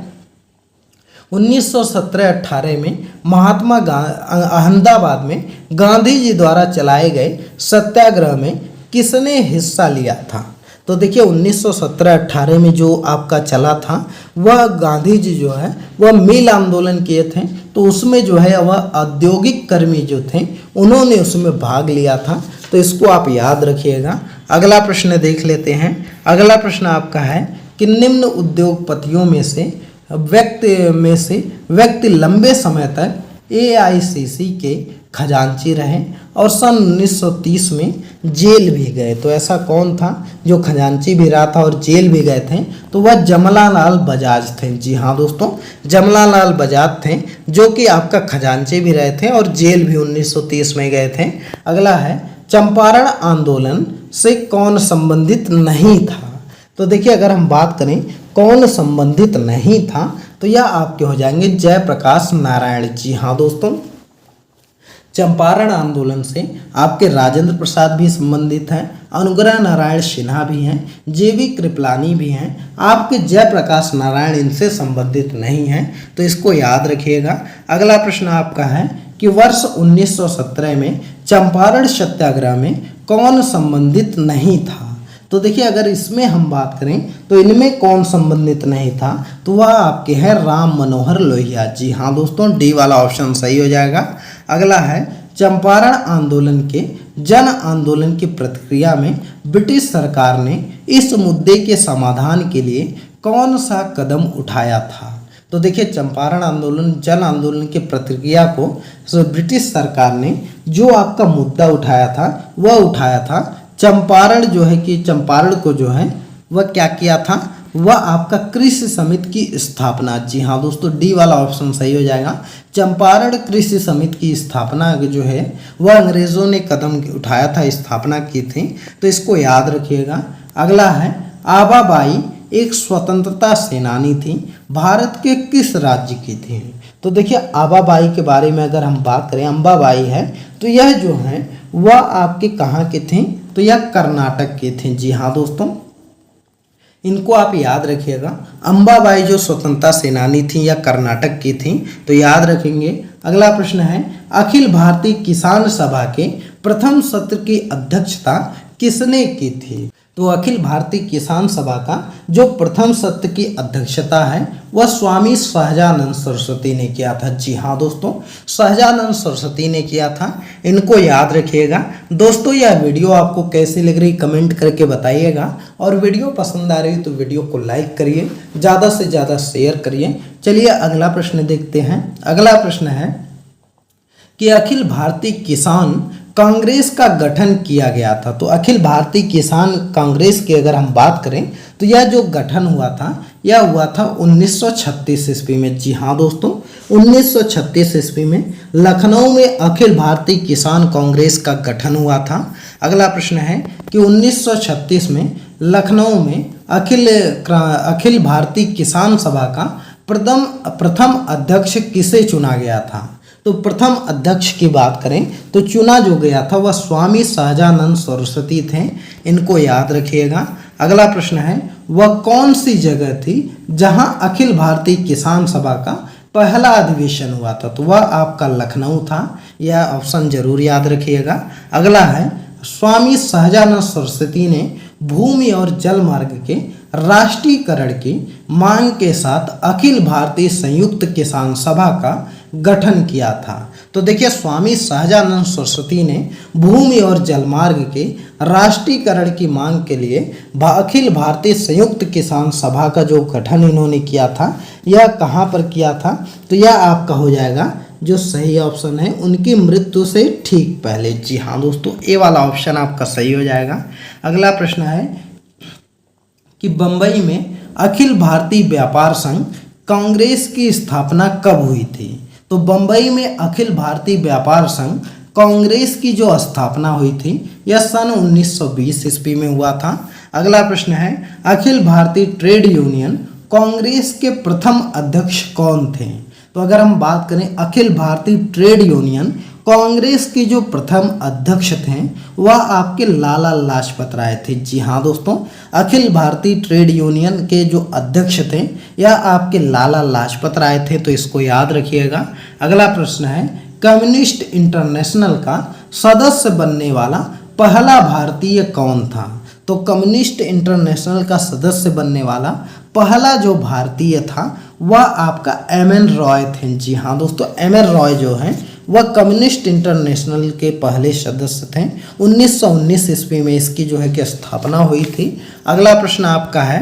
1917-18 में महात्मा अहमदाबाद में गांधी जी द्वारा चलाए गए सत्याग्रह में किसने हिस्सा लिया था, तो देखिए 1917-18 में जो आपका चला था वह गांधी जी जो है वह मिल आंदोलन किए थे, तो उसमें जो है वह औद्योगिक कर्मी जो थे उन्होंने उसमें भाग लिया था, तो इसको आप याद रखिएगा। अगला प्रश्न देख लेते हैं। अगला प्रश्न आपका है कि निम्न उद्योगपतियों में से व्यक्ति लंबे समय तक AICC के खजांची रहे और सन 1930 में जेल भी गए, तो ऐसा कौन था जो खजांची भी रहा था और जेल भी गए थे, तो वह जमनालाल बजाज थे। जी हाँ दोस्तों, जमनालाल बजाज थे जो कि आपका खजांची भी रहे थे और जेल भी 1930 में गए थे। अगला है चंपारण आंदोलन से कौन संबंधित नहीं था, तो देखिए अगर हम बात करें कौन संबंधित नहीं था तो यह आपके हो जाएंगे जयप्रकाश नारायण। जी हाँ दोस्तों, चंपारण आंदोलन से आपके राजेंद्र प्रसाद भी संबंधित हैं, अनुग्रह नारायण सिन्हा भी हैं, JV कृपलानी भी हैं, आपके जयप्रकाश नारायण इनसे संबंधित नहीं हैं, तो इसको याद रखिएगा। अगला प्रश्न आपका है कि वर्ष 1917 में चंपारण सत्याग्रह में कौन संबंधित नहीं था, तो देखिए अगर इसमें हम बात करें तो इनमें कौन संबंधित नहीं था, तो वह आपके हैं राम मनोहर लोहिया। जी हाँ दोस्तों, डी वाला ऑप्शन सही हो जाएगा। अगला है चंपारण आंदोलन के जन आंदोलन की प्रतिक्रिया में ब्रिटिश सरकार ने इस मुद्दे के समाधान के लिए कौन सा कदम उठाया था, तो देखिए चंपारण आंदोलन जन आंदोलन की प्रतिक्रिया को ब्रिटिश सरकार ने जो आपका मुद्दा उठाया था वह उठाया था चंपारण जो है कि चंपारण को जो है वह क्या किया था, वह आपका कृषि समिति की स्थापना। जी हाँ दोस्तों, डी वाला ऑप्शन सही हो जाएगा। चंपारण कृषि समिति की स्थापना जो है वह अंग्रेज़ों ने कदम उठाया था, स्थापना की थी, तो इसको याद रखिएगा। अगला है आबाबाई एक स्वतंत्रता सेनानी थी, भारत के किस राज्य की थी, तो देखिए आबाबाई के बारे में अगर हम बात करें, अंबाबाई है, तो यह जो है वह आपके कहाँ के थे, तो यह कर्नाटक के थे। जी हाँ दोस्तों, इनको आप याद रखिएगा। अंबाबाई जो स्वतंत्रता सेनानी थी या कर्नाटक की थी, तो याद रखेंगे। अगला प्रश्न है अखिल भारतीय किसान सभा के प्रथम सत्र की अध्यक्षता किसने की थी, तो अखिल भारतीय किसान सभा का जो प्रथम सत्र की अध्यक्षता है वह स्वामी सहजानंद सरस्वती ने किया था। जी हाँ दोस्तों, सहजानंद सरस्वती ने किया था, इनको याद रखिएगा। दोस्तों यह वीडियो आपको कैसी लग रही कमेंट करके बताइएगा, और वीडियो पसंद आ रही तो वीडियो को लाइक करिए, ज़्यादा से ज़्यादा शेयर करिए। चलिए अगला प्रश्न देखते हैं। अगला प्रश्न है कि अखिल भारतीय किसान कांग्रेस का गठन किया गया था, तो अखिल भारतीय किसान कांग्रेस की अगर हम बात करें तो यह जो गठन हुआ था यह हुआ था 1936 ईस्वी में। जी हाँ दोस्तों, 1936 ईस्वी में लखनऊ में अखिल भारतीय किसान कांग्रेस का गठन हुआ था। अगला प्रश्न है कि 1936 में लखनऊ में अखिल भारतीय किसान सभा का प्रथम अध्यक्ष किसे चुना गया था? तो प्रथम अध्यक्ष की बात करें तो चुना जो गया था वह स्वामी सहजानंद सरस्वती थे, इनको याद रखिएगा। अगला प्रश्न है, वह कौन सी जगह थी जहां अखिल भारतीय किसान सभा का पहला अधिवेशन हुआ था? तो वह आपका लखनऊ था, यह ऑप्शन जरूर याद रखिएगा। अगला है, स्वामी सहजानंद सरस्वती ने भूमि और जल मार्ग के राष्ट्रीयकरण की मांग के साथ अखिल भारतीय संयुक्त किसान सभा का गठन किया था। तो देखिए, स्वामी सहजानंद सरस्वती ने भूमि और जलमार्ग के राष्ट्रीयकरण की मांग के लिए अखिल भारतीय संयुक्त किसान सभा का जो गठन इन्होंने किया था, यह कहाँ पर किया था? तो यह आपका हो जाएगा जो सही ऑप्शन है, उनकी मृत्यु से ठीक पहले। जी हाँ दोस्तों, ए वाला ऑप्शन आपका सही हो जाएगा। अगला प्रश्न है कि बंबई में अखिल भारतीय व्यापार संघ कांग्रेस की स्थापना कब हुई थी? तो बंबई में अखिल भारतीय व्यापार संघ कांग्रेस की जो स्थापना हुई थी यह सन 1920 ईस्वी में हुआ था। अगला प्रश्न है, अखिल भारतीय ट्रेड यूनियन कांग्रेस के प्रथम अध्यक्ष कौन थे? तो अगर हम बात करें अखिल भारतीय ट्रेड यूनियन कांग्रेस के जो प्रथम अध्यक्ष थे वह आपके लाला लाजपत राय थे। जी हाँ दोस्तों, अखिल भारतीय ट्रेड यूनियन के जो अध्यक्ष थे यह आपके लाला लाजपत राय थे, तो इसको याद रखिएगा। अगला प्रश्न है, कम्युनिस्ट इंटरनेशनल का सदस्य बनने वाला पहला भारतीय कौन था? तो कम्युनिस्ट इंटरनेशनल का सदस्य बनने वाला पहला जो भारतीय था वह आपका एम.एन. रॉय थे। जी हाँ दोस्तों, एम.एन. रॉय जो हैं वह कम्युनिस्ट इंटरनेशनल के पहले सदस्य थे। 1919 ईस्वी में इसकी जो है कि स्थापना हुई थी। अगला प्रश्न आपका है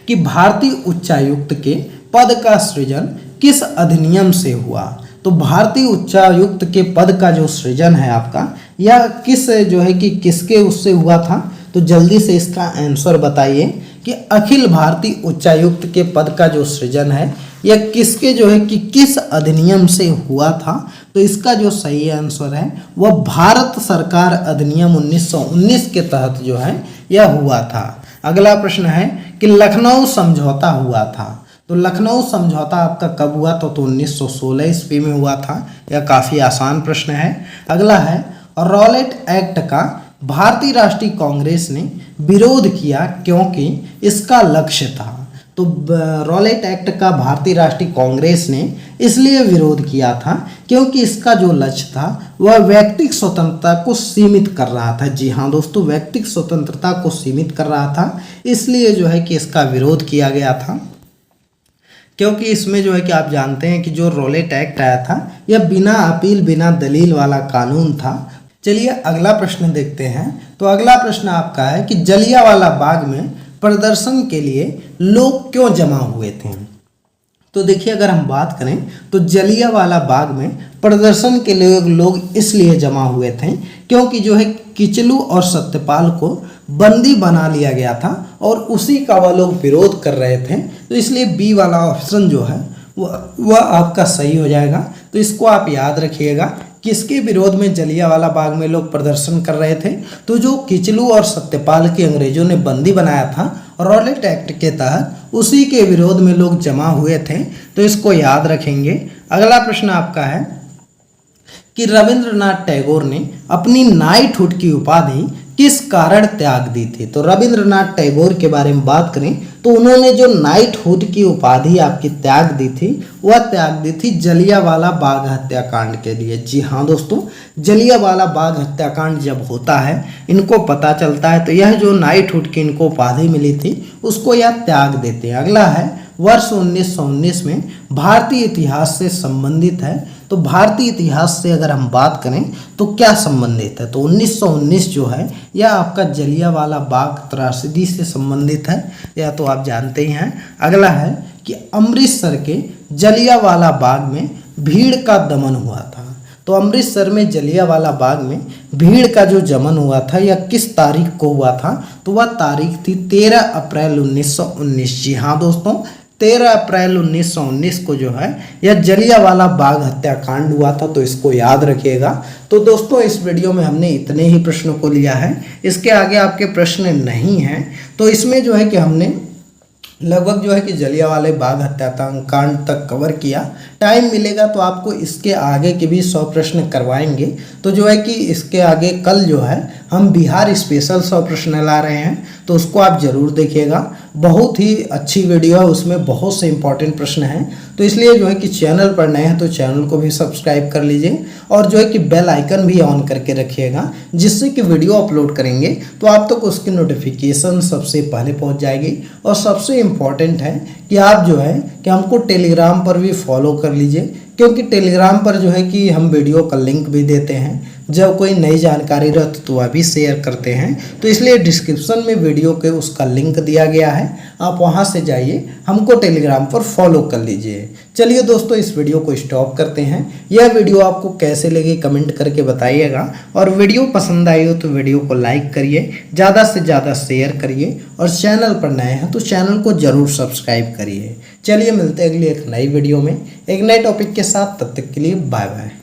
कि भारतीय उच्चायुक्त के पद का सृजन किस अधिनियम से हुआ? तो भारतीय उच्चायुक्त के पद का जो सृजन है आपका, यह किस जो है कि किसके उससे हुआ था? तो जल्दी से इसका आंसर बताइए कि अखिल भारतीय उच्चायुक्त के पद का जो सृजन है यह किसके जो है कि किस अधिनियम से हुआ था? तो इसका जो सही आंसर है वह भारत सरकार अधिनियम 1919 के तहत जो है यह हुआ था। अगला प्रश्न है कि लखनऊ समझौता हुआ था, तो लखनऊ समझौता आपका कब हुआ? तो 1916 ईस्वी में हुआ था। यह काफ़ी आसान प्रश्न है। अगला है, रॉलेट एक्ट का भारतीय राष्ट्रीय कांग्रेस ने विरोध किया क्योंकि इसका लक्ष्य था। तो रॉलेट एक्ट का भारतीय राष्ट्रीय कांग्रेस ने इसलिए विरोध किया था क्योंकि इसका जो लक्ष्य था वह व्यक्तिगत स्वतंत्रता को सीमित कर रहा था। जी हाँ दोस्तों, व्यक्तिगत स्वतंत्रता को सीमित कर रहा था, इसलिए जो है कि इसका विरोध किया गया था। क्योंकि इसमें जो है कि आप जानते हैं कि जो रॉलेट एक्ट आया था यह बिना अपील बिना दलील वाला कानून था। चलिए अगला प्रश्न देखते हैं। तो अगला प्रश्न आपका है कि जलियांवाला बाग में प्रदर्शन के लिए लोग क्यों जमा हुए थे? तो देखिए, अगर हम बात करें तो जलियांवाला बाग में प्रदर्शन के लिए लोग इसलिए जमा हुए थे क्योंकि जो है किचलू और सत्यपाल को बंदी बना लिया गया था और उसी का वह लोग विरोध कर रहे थे। तो इसलिए बी वाला ऑप्शन जो है वह आपका सही हो जाएगा। तो इसको आप याद रखिएगा, किसके विरोध में जलियांवाला बाग में लोग प्रदर्शन कर रहे थे? तो जो किचलू और सत्यपाल के अंग्रेजों ने बंदी बनाया था रॉलेट एक्ट के तहत, उसी के विरोध में लोग जमा हुए थे, तो इसको याद रखेंगे। अगला प्रश्न आपका है कि रविंद्रनाथ टैगोर ने अपनी नाइटहुड की उपाधि किस कारण त्याग दी थी? तो रविंद्रनाथ टैगोर के बारे में बात करें तो उन्होंने जो नाइटहुड की उपाधि आपकी त्याग दी थी वह त्याग दी थी जलियांवाला बाग हत्याकांड के लिए। जी हाँ दोस्तों, जलियांवाला बाग हत्याकांड जब होता है इनको पता चलता है तो यह जो नाइटहुड की इनको उपाधि मिली थी उसको यह त्याग देते हैं। अगला है, वर्ष 1919 में भारतीय इतिहास से संबंधित है। तो भारतीय इतिहास से अगर हम बात करें तो क्या संबंधित है? तो 1919 जो है यह आपका जलियांवाला बाग त्रासदी से संबंधित है, यह तो आप जानते ही हैं। अगला है कि अमृतसर के जलियांवाला बाग में भीड़ का दमन हुआ था। तो अमृतसर में जलियांवाला बाग में भीड़ का जो दमन हुआ था यह किस तारीख को हुआ था? तो वह तारीख थी 13 अप्रैल 1919। जी हाँ दोस्तों, 13 अप्रैल 1919 को जो है यह जलियांवाला बाग हत्याकांड हुआ था, तो इसको याद रखिएगा। तो दोस्तों, इस वीडियो में हमने इतने ही प्रश्नों को लिया है, इसके आगे आपके प्रश्न नहीं हैं। तो इसमें जो है कि हमने लगभग जो है कि जलियांवाला बाग हत्याकांड तक कवर किया। टाइम मिलेगा तो आपको इसके आगे के भी 100 प्रश्न करवाएंगे। तो जो है कि इसके आगे कल जो है हम बिहार स्पेशल 100 प्रश्न ला रहे हैं, तो उसको आप जरूर देखिएगा। बहुत ही अच्छी वीडियो है, उसमें बहुत से इंपॉर्टेंट प्रश्न हैं। तो इसलिए जो है कि चैनल पर नए हैं तो चैनल को भी सब्सक्राइब कर लीजिए और जो है कि बेल आइकन भी ऑन करके रखिएगा, जिससे कि वीडियो अपलोड करेंगे तो आप तक उसकी नोटिफिकेशन सबसे पहले पहुंच जाएगी। और सबसे इम्पॉर्टेंट है कि आप जो है कि हमको टेलीग्राम पर भी फॉलो कर लीजिए, क्योंकि टेलीग्राम पर जो है कि हम वीडियो का लिंक भी देते हैं, जब कोई नई जानकारी रहती तो वह भी शेयर करते हैं। तो इसलिए डिस्क्रिप्शन में वीडियो के उसका लिंक दिया गया है, आप वहां से जाइए, हमको टेलीग्राम पर फॉलो कर लीजिए। चलिए दोस्तों, इस वीडियो को स्टॉप करते हैं। यह वीडियो आपको कैसे लगी कमेंट करके बताइएगा, और वीडियो पसंद आई हो तो वीडियो को लाइक करिए, ज़्यादा से ज़्यादा शेयर करिए, और चैनल पर नए हैं तो चैनल को जरूर सब्सक्राइब करिए। चलिए मिलते हैं अगली एक नई वीडियो में एक नए टॉपिक के साथ। तब तक के लिए बाय बाय।